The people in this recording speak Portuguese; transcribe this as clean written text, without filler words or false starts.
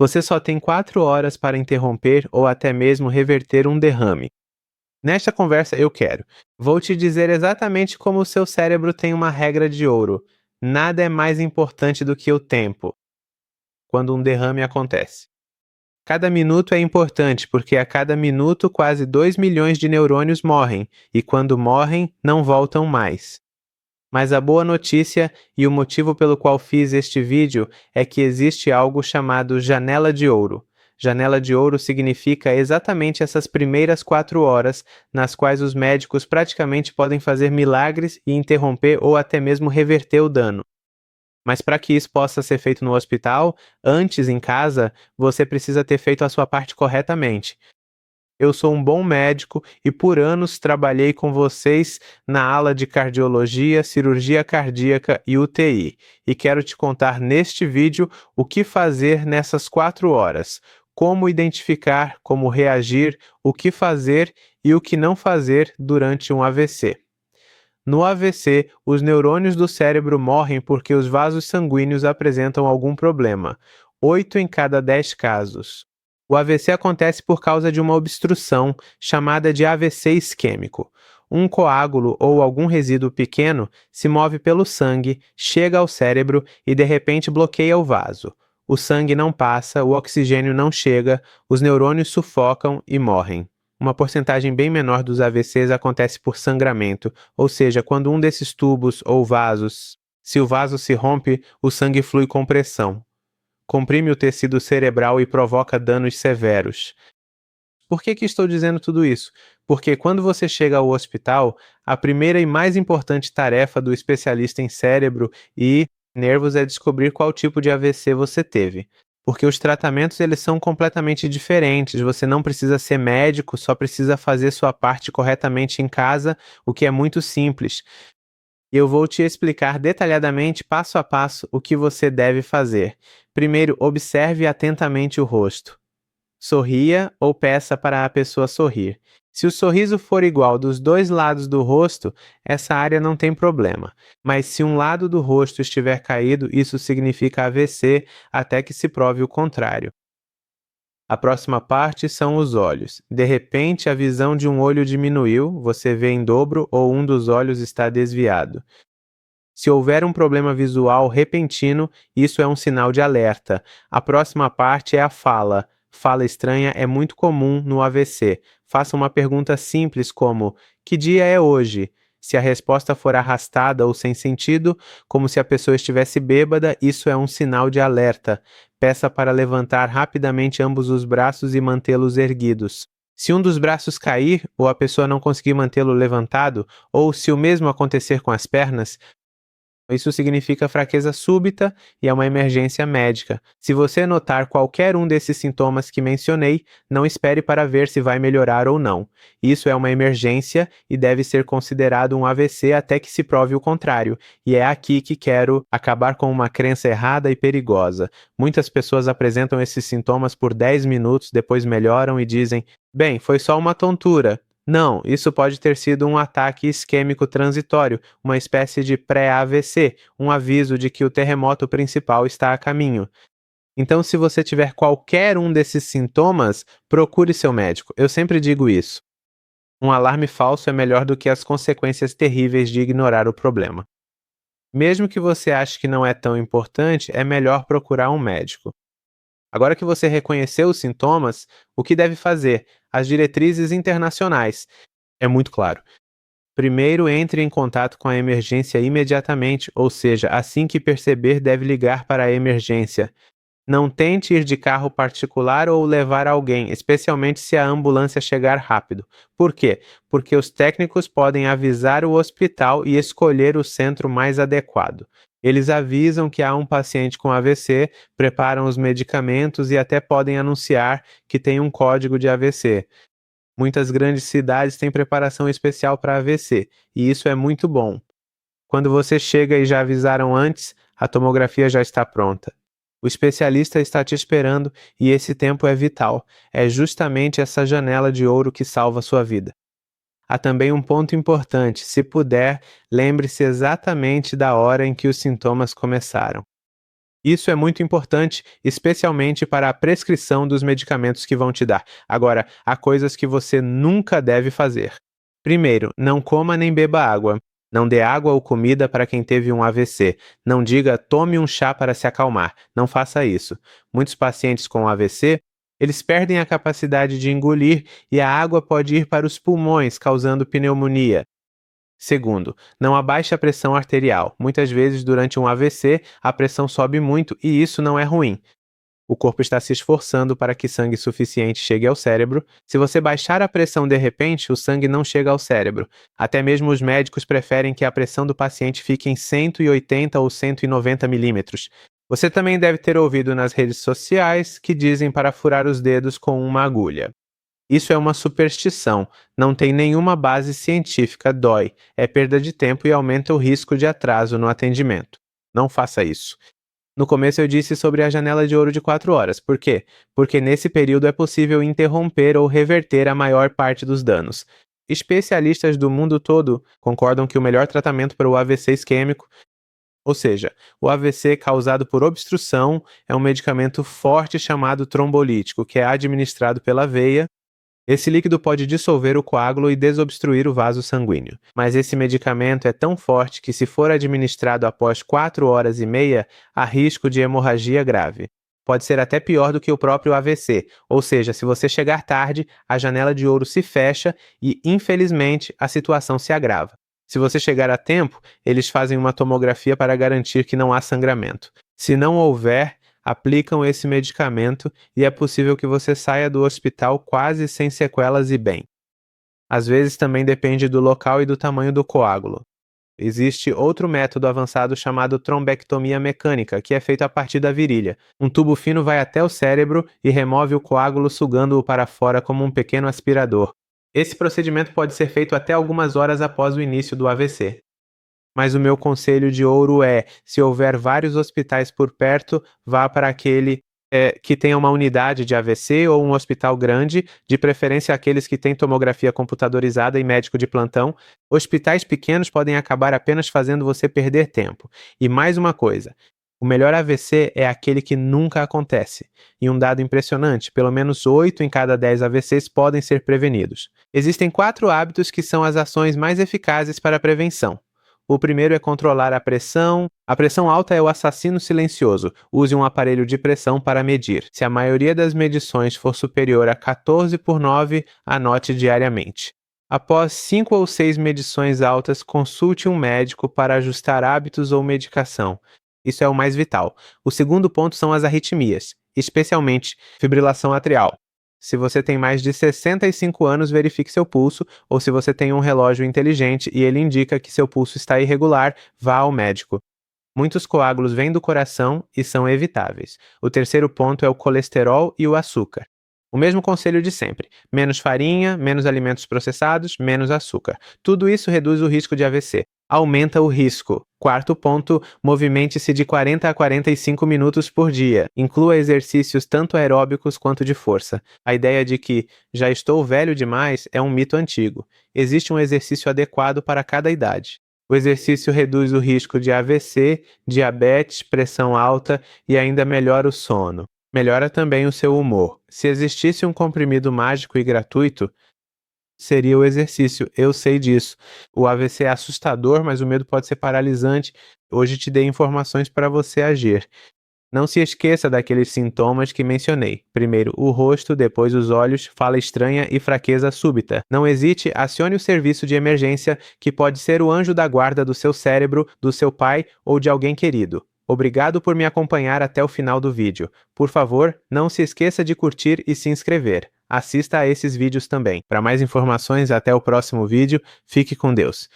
Você só tem 4 horas para interromper ou até mesmo reverter um derrame. Nesta conversa vou te dizer exatamente como o seu cérebro tem uma regra de ouro. Nada é mais importante do que o tempo, quando um derrame acontece. Cada minuto é importante porque a cada minuto quase 2 milhões de neurônios morrem, e quando morrem, não voltam mais. Mas a boa notícia e o motivo pelo qual fiz este vídeo é que existe algo chamado janela de ouro. Janela de ouro significa exatamente essas primeiras 4 horas nas quais os médicos praticamente podem fazer milagres e interromper ou até mesmo reverter o dano. Mas para que isso possa ser feito no hospital, antes em casa, você precisa ter feito a sua parte corretamente. Eu sou um bom médico e por anos trabalhei com vocês na ala de cardiologia, cirurgia cardíaca e UTI. E quero te contar neste vídeo o que fazer nessas 4 horas, como identificar, como reagir, o que fazer e o que não fazer durante um AVC. No AVC, os neurônios do cérebro morrem porque os vasos sanguíneos apresentam algum problema. 8 em cada 10 casos. O AVC acontece por causa de uma obstrução, chamada de AVC isquêmico. Um coágulo ou algum resíduo pequeno se move pelo sangue, chega ao cérebro e de repente bloqueia o vaso. O sangue não passa, o oxigênio não chega, os neurônios sufocam e morrem. Uma porcentagem bem menor dos AVCs acontece por sangramento, ou seja, quando um desses tubos ou vasos, se o vaso se rompe, o sangue flui com pressão. Comprime o tecido cerebral e provoca danos severos. Por que estou dizendo tudo isso? Porque quando você chega ao hospital, a primeira e mais importante tarefa do especialista em cérebro e nervos é descobrir qual tipo de AVC você teve. Porque os tratamentos eles são completamente diferentes, você não precisa ser médico, só precisa fazer sua parte corretamente em casa, o que é muito simples. E eu vou te explicar detalhadamente, passo a passo, o que você deve fazer. Primeiro, observe atentamente o rosto. Sorria ou peça para a pessoa sorrir. Se o sorriso for igual dos dois lados do rosto, essa área não tem problema. Mas se um lado do rosto estiver caído, isso significa AVC, até que se prove o contrário. A próxima parte são os olhos. De repente, a visão de um olho diminuiu, você vê em dobro ou um dos olhos está desviado. Se houver um problema visual repentino, isso é um sinal de alerta. A próxima parte é a fala. Fala estranha é muito comum no AVC. Faça uma pergunta simples como: que dia é hoje? Se a resposta for arrastada ou sem sentido, como se a pessoa estivesse bêbada, isso é um sinal de alerta. Peça para levantar rapidamente ambos os braços e mantê-los erguidos. Se um dos braços cair ou a pessoa não conseguir mantê-lo levantado, ou se o mesmo acontecer com as pernas, isso significa fraqueza súbita e é uma emergência médica. Se você notar qualquer um desses sintomas que mencionei, não espere para ver se vai melhorar ou não. Isso é uma emergência e deve ser considerado um AVC até que se prove o contrário. E é aqui que quero acabar com uma crença errada e perigosa. Muitas pessoas apresentam esses sintomas por 10 minutos, depois melhoram e dizem: bem, foi só uma tontura. Não, isso pode ter sido um ataque isquêmico transitório, uma espécie de pré-AVC, um aviso de que o terremoto principal está a caminho. Então, se você tiver qualquer um desses sintomas, procure seu médico. Eu sempre digo isso. Um alarme falso é melhor do que as consequências terríveis de ignorar o problema. Mesmo que você ache que não é tão importante, é melhor procurar um médico. Agora que você reconheceu os sintomas, o que deve fazer? As diretrizes internacionais. É muito claro. Primeiro, entre em contato com a emergência imediatamente, ou seja, assim que perceber, deve ligar para a emergência. Não tente ir de carro particular ou levar alguém, especialmente se a ambulância chegar rápido. Por quê? Porque os técnicos podem avisar o hospital e escolher o centro mais adequado. Eles avisam que há um paciente com AVC, preparam os medicamentos e até podem anunciar que tem um código de AVC. Muitas grandes cidades têm preparação especial para AVC, e isso é muito bom. Quando você chega e já avisaram antes, a tomografia já está pronta. O especialista está te esperando e esse tempo é vital. É justamente essa janela de ouro que salva sua vida. Há também um ponto importante: se puder, lembre-se exatamente da hora em que os sintomas começaram. Isso é muito importante, especialmente para a prescrição dos medicamentos que vão te dar. Agora, há coisas que você nunca deve fazer. Primeiro, não coma nem beba água. Não dê água ou comida para quem teve um AVC. Não diga tome um chá para se acalmar. Não faça isso. Muitos pacientes com AVC, eles perdem a capacidade de engolir e a água pode ir para os pulmões, causando pneumonia. Segundo, não abaixe a pressão arterial. Muitas vezes, durante um AVC, a pressão sobe muito e isso não é ruim. O corpo está se esforçando para que sangue suficiente chegue ao cérebro. Se você baixar a pressão de repente, o sangue não chega ao cérebro. Até mesmo os médicos preferem que a pressão do paciente fique em 180 ou 190 milímetros. Você também deve ter ouvido nas redes sociais que dizem para furar os dedos com uma agulha. Isso é uma superstição, não tem nenhuma base científica, dói, é perda de tempo e aumenta o risco de atraso no atendimento. Não faça isso. No começo eu disse sobre a janela de ouro de 4 horas. Por quê? Porque nesse período é possível interromper ou reverter a maior parte dos danos. Especialistas do mundo todo concordam que o melhor tratamento para o AVC isquêmico, ou seja, o AVC causado por obstrução, é um medicamento forte chamado trombolítico, que é administrado pela veia. Esse líquido pode dissolver o coágulo e desobstruir o vaso sanguíneo. Mas esse medicamento é tão forte que, se for administrado após 4 horas e meia, há risco de hemorragia grave. Pode ser até pior do que o próprio AVC, ou seja, se você chegar tarde, a janela de ouro se fecha e, infelizmente, a situação se agrava. Se você chegar a tempo, eles fazem uma tomografia para garantir que não há sangramento. Se não houver, aplicam esse medicamento e é possível que você saia do hospital quase sem sequelas e bem. Às vezes também depende do local e do tamanho do coágulo. Existe outro método avançado chamado trombectomia mecânica, que é feito a partir da virilha. Um tubo fino vai até o cérebro e remove o coágulo sugando-o para fora como um pequeno aspirador. Esse procedimento pode ser feito até algumas horas após o início do AVC. Mas o meu conselho de ouro é, se houver vários hospitais por perto, vá para aquele que tenha uma unidade de AVC ou um hospital grande, de preferência aqueles que têm tomografia computadorizada e médico de plantão. Hospitais pequenos podem acabar apenas fazendo você perder tempo. E mais uma coisa, o melhor AVC é aquele que nunca acontece. E um dado impressionante, pelo menos 8 em cada 10 AVCs podem ser prevenidos. Existem 4 hábitos que são as ações mais eficazes para a prevenção. O primeiro é controlar a pressão. A pressão alta é o assassino silencioso. Use um aparelho de pressão para medir. Se a maioria das medições for superior a 14/9, anote diariamente. Após 5 ou 6 medições altas, consulte um médico para ajustar hábitos ou medicação. Isso é o mais vital. O segundo ponto são as arritmias, especialmente fibrilação atrial. Se você tem mais de 65 anos, verifique seu pulso, ou se você tem um relógio inteligente e ele indica que seu pulso está irregular, vá ao médico. Muitos coágulos vêm do coração e são evitáveis. O terceiro ponto é o colesterol e o açúcar. O mesmo conselho de sempre: menos farinha, menos alimentos processados, menos açúcar. Tudo isso reduz o risco de AVC. Aumenta o risco. Quarto ponto, movimente-se de 40 a 45 minutos por dia. Inclua exercícios tanto aeróbicos quanto de força. A ideia de que já estou velho demais é um mito antigo. Existe um exercício adequado para cada idade. O exercício reduz o risco de AVC, diabetes, pressão alta e ainda melhora o sono. Melhora também o seu humor. Se existisse um comprimido mágico e gratuito, seria o exercício. Eu sei disso. O AVC é assustador, mas o medo pode ser paralisante. Hoje te dei informações para você agir. Não se esqueça daqueles sintomas que mencionei. Primeiro o rosto, depois os olhos, fala estranha e fraqueza súbita. Não hesite, acione o serviço de emergência, que pode ser o anjo da guarda do seu cérebro, do seu pai ou de alguém querido. Obrigado por me acompanhar até o final do vídeo. Por favor, não se esqueça de curtir e se inscrever. Assista a esses vídeos também. Para mais informações, até o próximo vídeo. Fique com Deus.